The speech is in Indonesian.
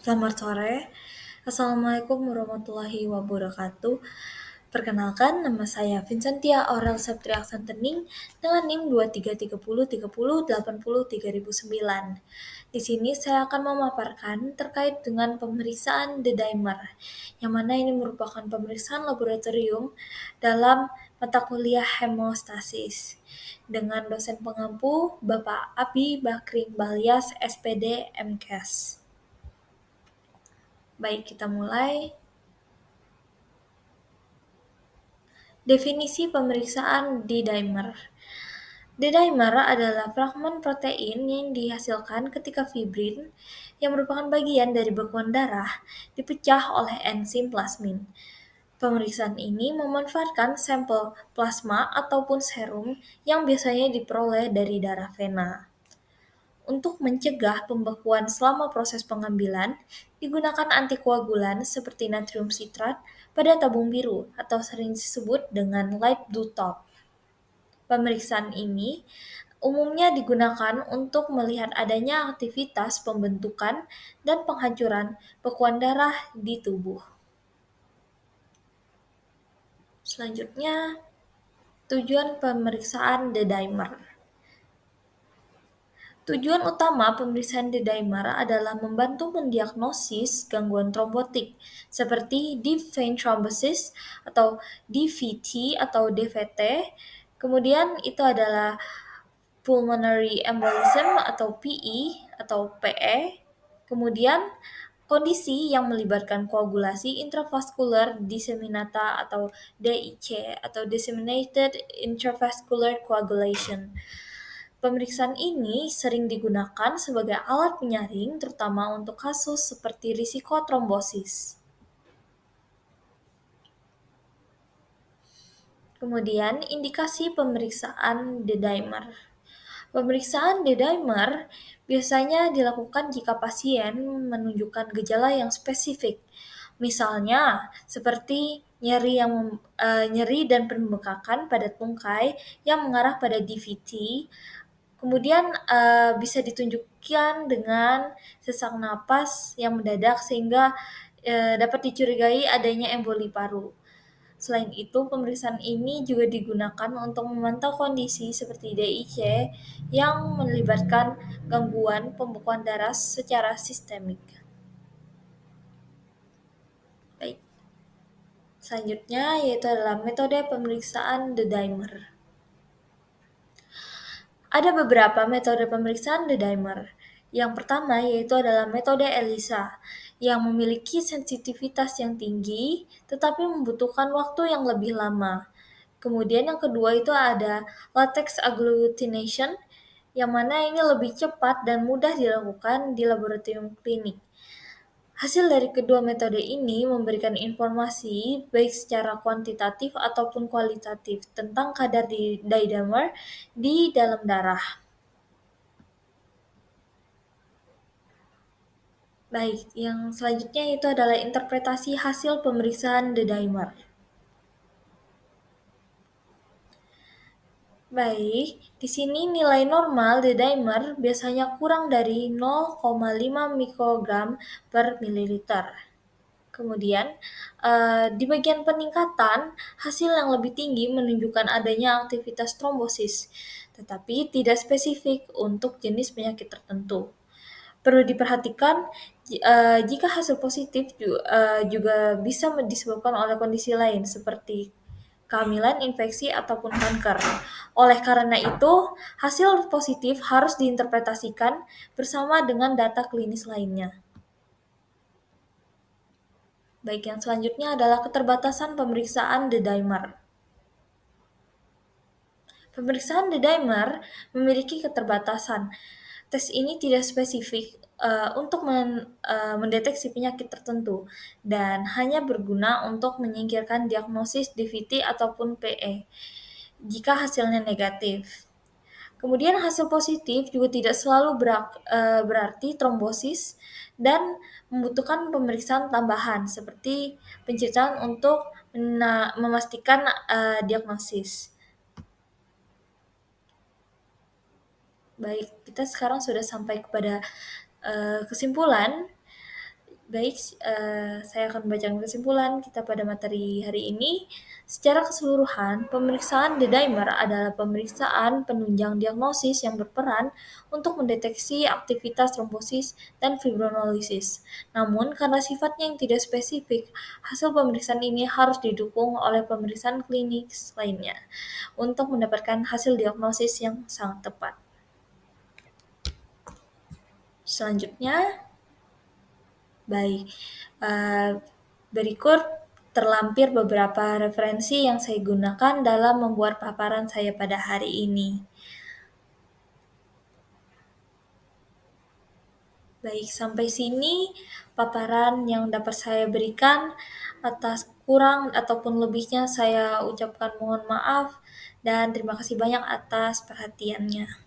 Selamat sore. Assalamualaikum warahmatullahi wabarakatuh. Perkenalkan, nama saya Vincentia Aurel Septriaksantening dengan NIM 233030803009. Di sini saya akan memaparkan terkait dengan pemeriksaan The Dimer, yang mana ini merupakan pemeriksaan laboratorium dalam mata kuliah hemostasis dengan dosen pengampu Bapak Abi Bakring Balyas, SPD MKes. Baik, kita mulai. Definisi pemeriksaan D-dimer. D-dimer adalah fragmen protein yang dihasilkan ketika fibrin, yang merupakan bagian dari bekuan darah, dipecah oleh enzim plasmin. Pemeriksaan ini memanfaatkan sampel plasma ataupun serum yang biasanya diperoleh dari darah vena. Untuk mencegah pembekuan selama proses pengambilan, digunakan antikoagulan seperti natrium sitrat pada tabung biru atau sering disebut dengan light blue top. Pemeriksaan ini umumnya digunakan untuk melihat adanya aktivitas pembentukan dan penghancuran bekuan darah di tubuh. Selanjutnya, tujuan pemeriksaan The Dimer. Tujuan utama pemeriksaan D-dimer adalah membantu mendiagnosis gangguan trombotik seperti deep vein thrombosis atau DVT atau DVT. Kemudian itu adalah pulmonary embolism atau PE atau PE. Kemudian kondisi yang melibatkan koagulasi intravaskular disseminata atau DIC atau disseminated intravascular coagulation. Pemeriksaan ini sering digunakan sebagai alat penyaring terutama untuk kasus seperti risiko trombosis. Kemudian, indikasi pemeriksaan D-dimer. Pemeriksaan D-dimer biasanya dilakukan jika pasien menunjukkan gejala yang spesifik. Misalnya, seperti nyeri dan pembekakan pada tungkai yang mengarah pada DVT. Kemudian bisa ditunjukkan dengan sesak napas yang mendadak sehingga dapat dicurigai adanya emboli paru. Selain itu, pemeriksaan ini juga digunakan untuk memantau kondisi seperti DIC yang melibatkan gangguan pembekuan darah secara sistemik. Baik. Selanjutnya yaitu adalah metode pemeriksaan The Dimer. Ada beberapa metode pemeriksaan The Dimer. Yang pertama yaitu adalah metode ELISA, yang memiliki sensitivitas yang tinggi tetapi membutuhkan waktu yang lebih lama. Kemudian yang kedua itu ada latex agglutination, yang mana ini lebih cepat dan mudah dilakukan di laboratorium klinik. Hasil dari kedua metode ini memberikan informasi baik secara kuantitatif ataupun kualitatif tentang kadar D-dimer di dalam darah. Baik, yang selanjutnya itu adalah interpretasi hasil pemeriksaan D-dimer. Baik, di sini nilai normal D-dimer biasanya kurang dari 0,5 mikrogram per mililiter. Kemudian, di bagian peningkatan, hasil yang lebih tinggi menunjukkan adanya aktivitas trombosis, tetapi tidak spesifik untuk jenis penyakit tertentu. Perlu diperhatikan jika hasil positif juga bisa disebabkan oleh kondisi lain seperti kehamilan, infeksi, ataupun kanker. Oleh karena itu, hasil positif harus diinterpretasikan bersama dengan data klinis lainnya. Baik, yang selanjutnya adalah keterbatasan pemeriksaan The Dimer. Pemeriksaan The Dimer memiliki keterbatasan. Tes ini tidak spesifik untuk mendeteksi penyakit tertentu dan hanya berguna untuk menyingkirkan diagnosis DVT ataupun PE jika hasilnya negatif. Kemudian hasil positif juga tidak selalu berarti trombosis dan membutuhkan pemeriksaan tambahan seperti pencitraan untuk memastikan diagnosis. Baik, kita sekarang sudah sampai kepada kesimpulan. Baik, saya akan membacakan kesimpulan kita pada materi hari ini. Secara keseluruhan, pemeriksaan D-dimer adalah pemeriksaan penunjang diagnosis yang berperan untuk mendeteksi aktivitas trombosis dan fibrinolisis. Namun, karena sifatnya yang tidak spesifik, hasil pemeriksaan ini harus didukung oleh pemeriksaan klinis lainnya untuk mendapatkan hasil diagnosis yang sangat tepat. Selanjutnya, baik, berikut terlampir beberapa referensi yang saya gunakan dalam membuat paparan saya pada hari ini. Baik, sampai sini paparan yang dapat saya berikan. Atas kurang ataupun lebihnya saya ucapkan mohon maaf dan terima kasih banyak atas perhatiannya.